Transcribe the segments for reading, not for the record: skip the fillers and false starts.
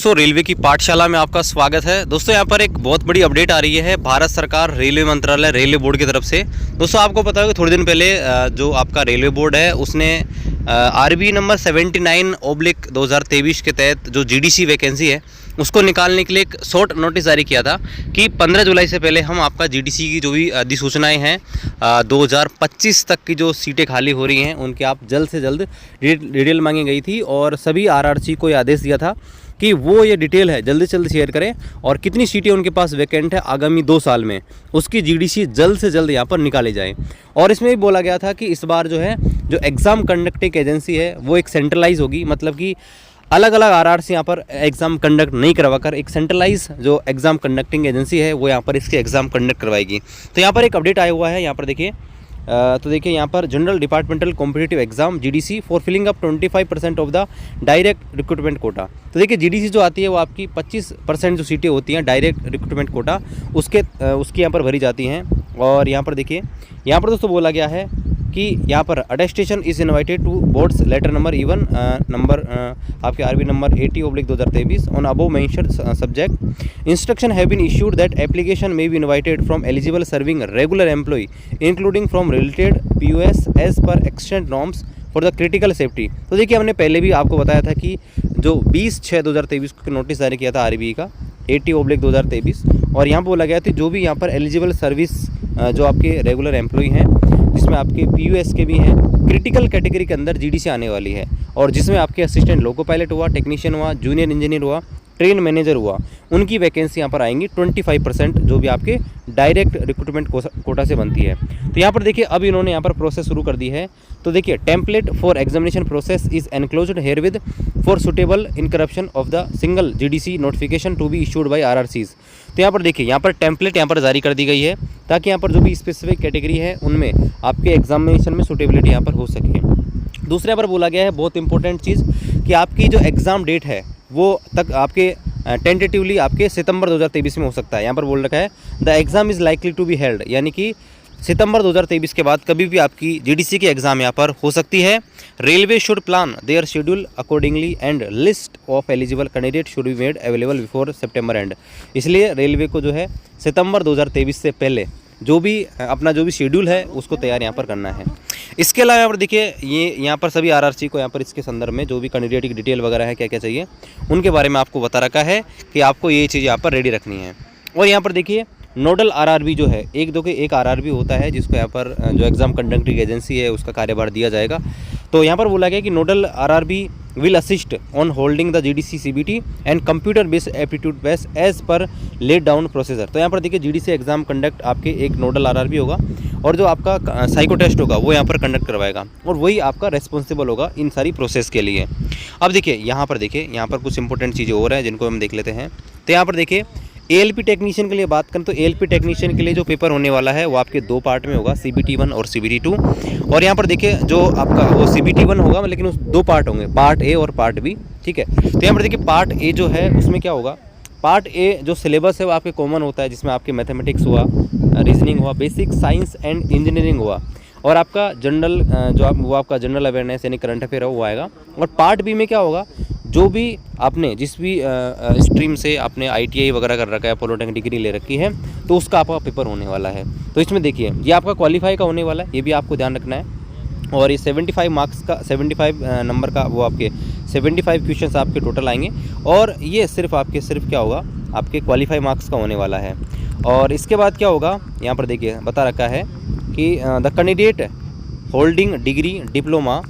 दोस्तों रेलवे की पाठशाला में आपका स्वागत है। दोस्तों यहाँ पर एक बहुत बड़ी अपडेट आ रही है भारत सरकार रेलवे मंत्रालय रेलवे बोर्ड की तरफ से। दोस्तों आपको पता होगा थोड़े दिन पहले जो आपका रेलवे बोर्ड है उसने आरबी नंबर 79/2023 के तहत जो जीडीसी वैकेंसी है उसको निकालने के लिए एक शॉर्ट नोटिस जारी किया था कि 15 जुलाई से पहले हम आपका जीडीसी की जो भी अधिसूचनाएं हैं 2025 तक की जो सीटें खाली हो रही हैं उनके आप जल्द से जल्द डिटेल मांगी गई थी और सभी आरआरसी को ये आदेश दिया था कि वो ये डिटेल है जल्दी से जल्द शेयर करें और कितनी सीटें उनके पास वैकेंट है आगामी 2 साल में उसकी जीडीसी जल्द से जल्द यहाँ पर निकाली जाए। और इसमें भी बोला गया था कि इस बार जो है जो एग्ज़ाम कंडक्टिंग एजेंसी है वो एक सेंट्रलाइज होगी, मतलब कि अलग अलग आरआरसी यहाँ पर एग्ज़ाम कंडक्ट नहीं करवाकर एक सेंट्रलाइज जो एग्ज़ाम कंडक्टिंग एजेंसी है वो यहाँ पर इसके एग्ज़ाम कंडक्ट करवाएगी। तो यहाँ पर एक अपडेट आया हुआ है, यहाँ पर देखिए तो देखिए यहाँ पर general departmental competitive exam GDC for filling up 25% of the direct recruitment quota. तो देखिए जीडीसी जो आती है वो आपकी 25% जो सीटें होती हैं डायरेक्ट रिक्रूटमेंट कोटा उसकी यहाँ पर भरी जाती हैं। और यहाँ पर देखिए यहाँ पर दोस्तों बोला गया है कि यहाँ पर attestation is invited to boards letter number even number आपके RB number 80/2023 on above mentioned subject instruction have been issued that application may be invited from eligible serving regular employ including from related PUs as per extend norms for the critical safety. तो देखिए हमने पहले भी आपको बताया था कि जो 20/6/2023 को नोटिस जारी किया था आरबीआई का 80/2023 और यहाँ पर बोला गया था जो भी यहाँ पर एलिजिबल सर्विस जो आपके रेगुलर एम्प्लॉय हैं जिसमें आपके पीयूएस के भी हैं क्रिटिकल कैटेगरी के अंदर जीडीसी आने वाली है और जिसमें आपके असिस्टेंट लोको पायलट हुआ, टेक्नीशियन हुआ, जूनियर इंजीनियर हुआ, ट्रेन मैनेजर हुआ, उनकी वैकेंसी यहाँ पर आएंगी 25% जो भी आपके डायरेक्ट रिक्रूटमेंट कोटा से बनती है। तो यहाँ पर देखिए अब इन्होंने यहाँ पर प्रोसेस शुरू कर दी है। तो देखिए template for examination process is enclosed herewith for suitable incorporation of the single GDC notification to be issued by RRCs. तो यहाँ पर देखिए यहाँ पर टेम्पलेट यहाँ पर जारी कर दी गई है ताकि यहाँ पर जो भी स्पेसिफिक कैटेगरी है उनमें आपके एग्जामिनेशन में सुटेबिलिटी यहाँ पर हो सके। दूसरे पर बोला गया है बहुत इंपॉर्टेंट चीज़ कि आपकी जो एग्ज़ाम डेट है वो तक आपके टेंटेटिवली आपके सितंबर 2023 में हो सकता है। यहाँ पर बोल रखा है the exam is likely to be held, यानी कि सितंबर 2023 के बाद कभी भी आपकी जीडीसी की एग्ज़ाम यहाँ पर हो सकती है। Railway should plan there schedule accordingly and list of eligible candidate should be made available before September and. इसलिए रेलवे को जो है सितंबर 2023 से पहले जो भी अपना जो भी शेड्यूल है उसको तैयार यहाँ पर करना है। इसके अलावा यहाँ पर देखिए ये यहाँ पर सभी आरआरसी को यहाँ पर इसके संदर्भ में जो भी कैंडिडेट की डिटेल वगैरह है क्या क्या चाहिए उनके बारे में आपको बता रखा है कि आपको ये चीज़ यहाँ पर रेडी रखनी है। और यहाँ पर देखिए नोडल आरआरबी जो है एक आरआरबी होता है जिसको यहाँ पर जो एग्ज़ाम कंडक्टिंग एजेंसी है उसका कार्यभार दिया जाएगा। तो यहाँ पर बोला गया कि nodal RRB will assist on holding the GDC CBT and computer based aptitude based as per laid down processor. तो यहाँ पर देखिए जीडीसी एग्जाम कंडक्ट आपके एक नोडल आरआरबी होगा और जो आपका साइको टेस्ट होगा वो यहाँ पर कंडक्ट करवाएगा और वही आपका रेस्पॉन्सिबल होगा इन सारी प्रोसेस के लिए। अब देखिए यहाँ पर कुछ इंपॉर्टेंट चीज़ें और हैं जिनको हम देख लेते हैं। तो यहाँ पर देखिए एएलपी टेक्नीशियन के लिए बात करें तो एएलपी टेक्नीशियन के लिए जो पेपर होने वाला है वो आपके 2 पार्ट में होगा, CBT 1 और CBT 2। और यहाँ पर देखिए जो आपका वो CBT 1 होगा लेकिन उस 2 पार्ट होंगे, पार्ट ए और पार्ट बी, ठीक है। तो यहाँ पर देखिए पार्ट ए जो है उसमें क्या होगा, पार्ट ए जो सिलेबस है वो आपके कॉमन होता है जिसमें आपके मैथमेटिक्स हुआ, रीजनिंग हुआ, बेसिक साइंस एंड इंजीनियरिंग हुआ और आपका जनरल वो आपका जनरल अवेयरनेस यानी करंट अफेयर वो आएगा। और पार्ट बी में क्या होगा, जो भी आपने जिस भी स्ट्रीम से आपने ITI वगैरह कर रखा है, पॉलिटेक्निक डिग्री ले रखी है, तो उसका आपका पेपर होने वाला है। तो इसमें देखिए ये आपका क्वालिफाई का होने वाला है, ये भी आपको ध्यान रखना है। और ये 75 मार्क्स का 75 नंबर का वो आपके 75 क्वेश्चंस आपके टोटल आएंगे और ये सिर्फ क्या होगा आपके क्वालिफाई मार्क्स का होने वाला है। और इसके बाद क्या होगा यहाँ पर देखिए बता रखा है कि the candidate holding degree diploma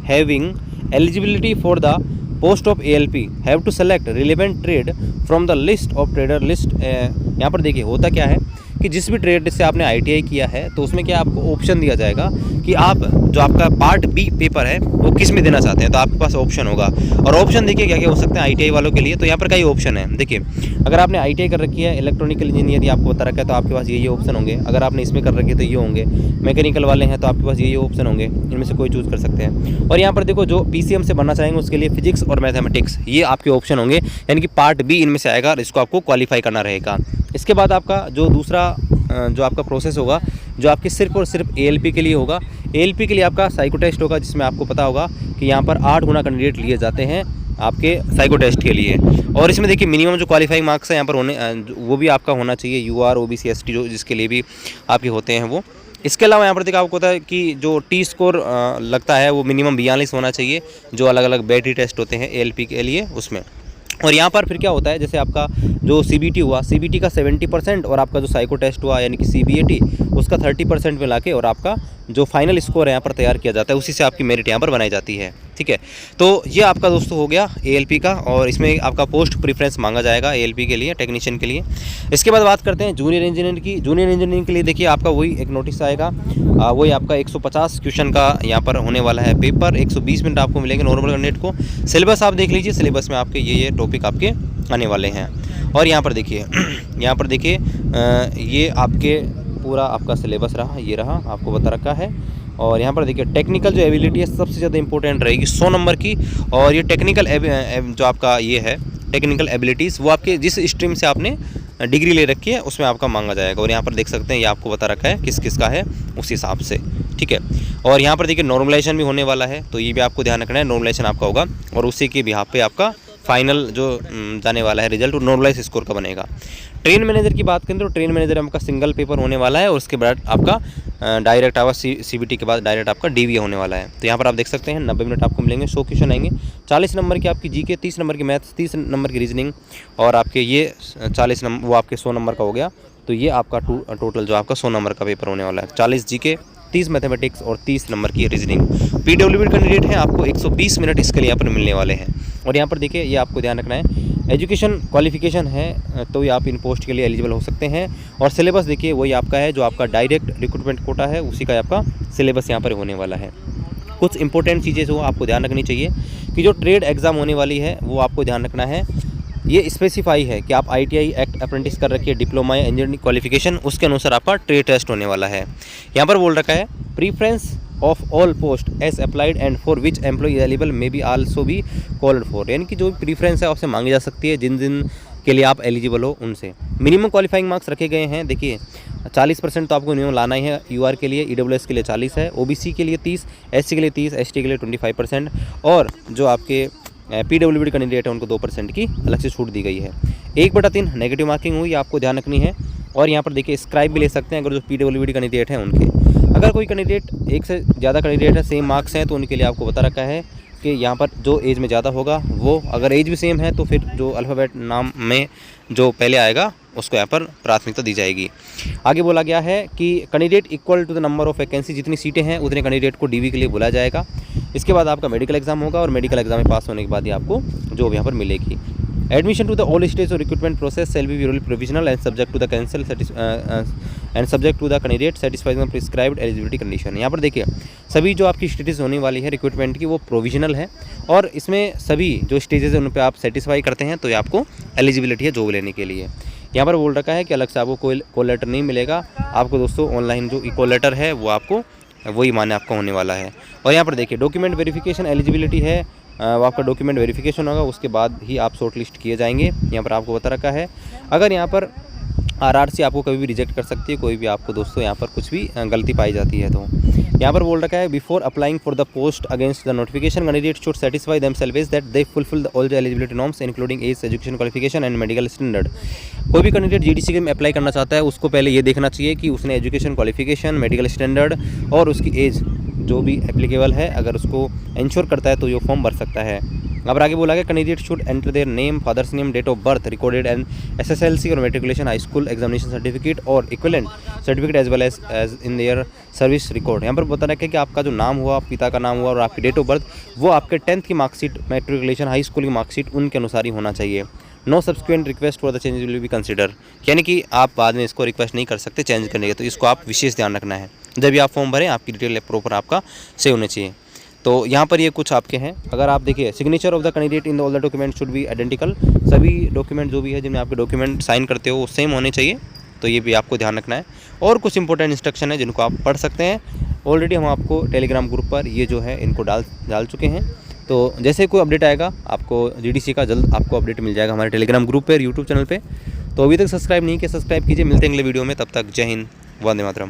having eligibility for the post of ALP have to select relevant trade from the list of trader list. यहाँ पर देखिए होता क्या है कि जिस भी ट्रेड से आपने ITI किया है तो उसमें क्या आपको ऑप्शन दिया जाएगा कि आप जो आपका पार्ट बी पेपर है वो किस में देना चाहते हैं, तो आपके पास ऑप्शन होगा। और ऑप्शन देखिए क्या क्या हो सकते हैं ITI वालों के लिए। तो यहाँ पर कई ऑप्शन है, देखिए अगर आपने ITI कर रखी है इलेक्ट्रॉनिकल इंजीनियर आपको बता रखा है तो आपके पास ये ऑप्शन होंगे। अगर आपने इसमें कर रखी है तो ये होंगे, मैकेनिकल वाले हैं तो आपके पास ये ऑप्शन होंगे, इनमें से कोई चूज़ कर सकते हैं। और यहाँ पर देखो जो PCM से बनना चाहेंगे उसके लिए फिजिक्स और मैथमेटिक्स ये आपके ऑप्शन होंगे, यानी कि पार्ट बी इनमें से आएगा और इसको आपको क्वालिफाई करना रहेगा। इसके बाद आपका जो दूसरा जो आपका प्रोसेस होगा जो आपके सिर्फ और सिर्फ ALP के लिए होगा। ALP के लिए आपका साइको टेस्ट होगा जिसमें आपको पता होगा कि यहाँ पर 8 गुना कैंडिडेट लिए जाते हैं आपके साइको टेस्ट के लिए। और इसमें देखिए मिनिमम जो क्वालिफाइंग मार्क्स है यहाँ पर होने वो भी आपका होना चाहिए, UR OBC ST जो जिसके लिए भी आपके होते हैं वो। इसके अलावा यहाँ पर देखिए आपको होता है कि जो टी स्कोर लगता है वो मिनिमम 42 होना चाहिए, जो अलग अलग बैटरी टेस्ट होते हैं ALP के लिए उसमें। और यहाँ पर फिर क्या होता है, जैसे आपका जो CBT हुआ, CBT का 70% और आपका जो साइको टेस्ट हुआ यानी कि CBAT उसका 30% मिला के और आपका जो फाइनल स्कोर है यहाँ पर तैयार किया जाता है, उसी से आपकी मेरिट यहाँ पर बनाई जाती है। ठीक है, तो ये आपका दोस्तों हो गया ALP का, और इसमें आपका पोस्ट प्रेफरेंस मांगा जाएगा ALP के लिए, टेक्नीशियन के लिए। इसके बाद बात करते हैं जूनियर इंजीनियर की। जूनियर इंजीनियरिंग के लिए देखिए आपका वही एक नोटिस आएगा, वही आपका 150 क्वेश्चन का यहाँ पर होने वाला है पेपर, 120 मिनट आपको मिलेंगे नॉर्मल कैंडिडेट को। सिलेबस आप देख लीजिए, सिलेबस में आपके ये टॉपिक आपके आने वाले हैं। और यहाँ पर देखिए यहाँ पर देखिए ये आपके पूरा आपका सिलेबस रहा, ये रहा आपको बता रखा है। और यहाँ पर देखिए टेक्निकल जो एबिलिटी है सबसे ज़्यादा इंपॉर्टेंट रहेगी 100 नंबर की। और ये टेक्निकल जो आपका ये है टेक्निकल एबिलिटीज़ वो आपके जिस स्ट्रीम से आपने डिग्री ले रखी है उसमें आपका मांगा जाएगा। और यहाँ पर देख सकते हैं ये आपको बता रखा है किस किस का है उस हिसाब से। ठीक है, और यहाँ पर देखिए नॉर्मलाइजेशन भी होने वाला है, तो ये भी आपको ध्यान रखना है, नॉर्मलाइजेशन आपका होगा और उसी के बिहाफ पे आपका फाइनल जो जाने वाला है रिजल्ट नॉर्मलाइज स्कोर का बनेगा। ट्रेन मैनेजर की बात करें तो ट्रेन मैनेजर आपका सिंगल पेपर होने वाला है और उसके बाद आपका डायरेक्ट आवा CBT के बाद डायरेक्ट आपका DVA होने वाला है। तो यहाँ पर आप देख सकते हैं 90 मिनट आपको मिलेंगे, 100 क्वेश्चन आएंगे, 40 नंबर की आपकी GK, 30 नंबर की मैथ्स, 30 नंबर की रीजनिंग और आपके ये 40 नंबर वो आपके 100 नंबर का हो गया। तो ये आपका टोटल जो आपका 100 नंबर का पेपर होने वाला है, 40 GK, 30 मैथमेटिक्स और 30 नंबर की रीजनिंग। PWD कैंडिडेट हैं, आपको 120 मिनट इसके लिए यहाँ पर मिलने वाले हैं। और यहाँ पर देखिए ये आपको ध्यान रखना है, एजुकेशन क्वालिफिकेशन है तो ये आप इन पोस्ट के लिए एलिजिबल हो सकते हैं। और सिलेबस देखिए वही आपका है जो आपका डायरेक्ट रिक्रूटमेंट कोटा है, उसी का आपका सिलेबस यहाँ पर होने वाला है। कुछ इंपॉर्टेंट चीज़ें जो आपको ध्यान रखनी चाहिए कि जो ट्रेड एग्ज़ाम होने वाली है वो आपको ध्यान रखना है, ये स्पेसिफाई है कि आप ITI एक्ट अप्रेंटिस कर रखिए, डिप्लोमा या इंजीनियरिंग क्वालिफिकेशन, उसके अनुसार आपका ट्रेड टेस्ट होने वाला है। यहाँ पर बोल रखा है preference of all post as applied and for which employ eligible may be also be called for, यानी कि जो प्रीफ्रेंस है आपसे मांगी जा सकती है जिन जिन के लिए आप एलिजिबल हो उनसे। मिनिमम क्वालिफाइंग मार्क्स रखे गए हैं, देखिए 40% तो आपको मिनिमम लाना ही है। UR के लिए, EWS के लिए 40 है, OBC के लिए 30, SC के लिए 30, ST के लिए 25% और जो आपके PWD कैंडिडेट है उनको 2% की अलग से छूट दी गई है। 1/3 नेगेटिव मार्किंग हुई, आपको ध्यान रखनी है। और यहाँ पर देखिए स्क्राइब भी ले सकते हैं अगर जो PWD कैंडिडेट हैं उनके। अगर कोई कैंडिडेट एक से ज़्यादा कैंडिडेट है, सेम मार्क्स हैं, तो उनके लिए आपको बता रखा है कि यहाँ पर जो एज में ज़्यादा होगा वो, अगर एज भी सेम है तो फिर जो अल्फ़ाबेट नाम में जो पहले आएगा उसको यहाँ पर प्राथमिकता दी जाएगी। आगे बोला गया है कि candidate equal to the number of vacancy, जितनी सीटें हैं उतने कैंडिडेट को DV के लिए बुलाया जाएगा। इसके बाद आपका मेडिकल एग्जाम होगा और मेडिकल एग्जाम में पास होने के बाद ही आपको जॉब यहाँ पर मिलेगी। Admission to the all stage of recruitment process shall be purely provisional and subject to the cancel and subject to the candidate satisfying the prescribed eligibility condition. यहाँ पर देखिए सभी जो आपकी स्टेटस होने वाली है रिक्रूटमेंट की वो प्रोविजनल है और इसमें सभी जो स्टेजेस है उन पर आप सेटिस्फाई करते हैं तो ये आपको एलिजिबिलिटी है जॉब लेने के लिए। यहाँ पर बोल रखा है कि अलग से आपको कोई कॉल लेटर नहीं मिलेगा, आपको दोस्तों ऑनलाइन जो कॉल लेटर है वो आपको वही मान्य आपका होने वाला है। और यहाँ पर देखिए डॉक्यूमेंट वेरिफिकेशन एलिजिबिलिटी है, वो आपका डॉक्यूमेंट वेरिफिकेशन होगा, उसके बाद ही आप शॉर्ट लिस्ट किए जाएंगे। यहाँ पर आपको बता रखा है अगर यहाँ पर RRC आपको कभी भी रिजेक्ट कर सकती है, कोई भी आपको दोस्तों यहाँ पर कुछ भी गलती पाई जाती है। तो यहाँ पर बोल रखा है before applying for the post against the notification candidate should satisfy themselves that they fulfil all the eligibility norms including age, education qualification and medical standard. कोई भी कैंडिडेट GDC में अप्लाई करना चाहता है उसको पहले ये देखना चाहिए कि उसने एजुकेशन क्वालिफिकेशन, मेडिकल स्टैंडर्ड और उसकी एज जो भी एप्लीकेबल है अगर उसको इंश्योर करता है तो ये फॉर्म भर सकता है। अब आगे बोला गया candidate should enter their name, father's name, date of birth, recorded and SSLC और matriculation high school examination certificate और equivalent certificate as well as in their service record. यहाँ पर बता रखा है कि आपका जो नाम हुआ, पिता का नाम हुआ और आपकी डेट ऑफ बर्थ वो आपके 10th की मार्कशीट, मेट्रिकुलेशन, हाई स्कूल की मार्कशीट उनके अनुसार ही होना चाहिए। No subsequent request for the change will be consider, यानी कि आप बाद में इसको रिक्वेस्ट नहीं कर सकते चेंज करने के, तो इसको आप विशेष ध्यान रखना है। जब भी आप फॉर्म भरें आपकी डिटेल प्रॉपर आपका सेव होनी चाहिए। तो यहाँ पर ये कुछ आपके हैं। अगर आप देखिए signature of the candidate in all the document should be identical, सभी डॉक्यूमेंट जो भी है जिनमें आपके डॉक्यूमेंट साइन करते हो वो सेम होने चाहिए, तो ये भी आपको ध्यान रखना है। और कुछ इंपॉर्टेंट इंस्ट्रक्शन है जिनको आप पढ़ सकते हैं, ऑलरेडी हम आपको टेलीग्राम ग्रुप पर ये जो है इनको डाल चुके हैं। तो जैसे कोई अपडेट आएगा आपको GDC का जल्द आपको अपडेट मिल जाएगा हमारे टेलीग्राम ग्रुप पर, यूट्यूब चैनल पर। तो अभी तक सब्सक्राइब नहीं किया सब्सक्राइब कीजिए। मिलते हैं अगले वीडियो में, तब तक जय हिंद, वंदे मातरम।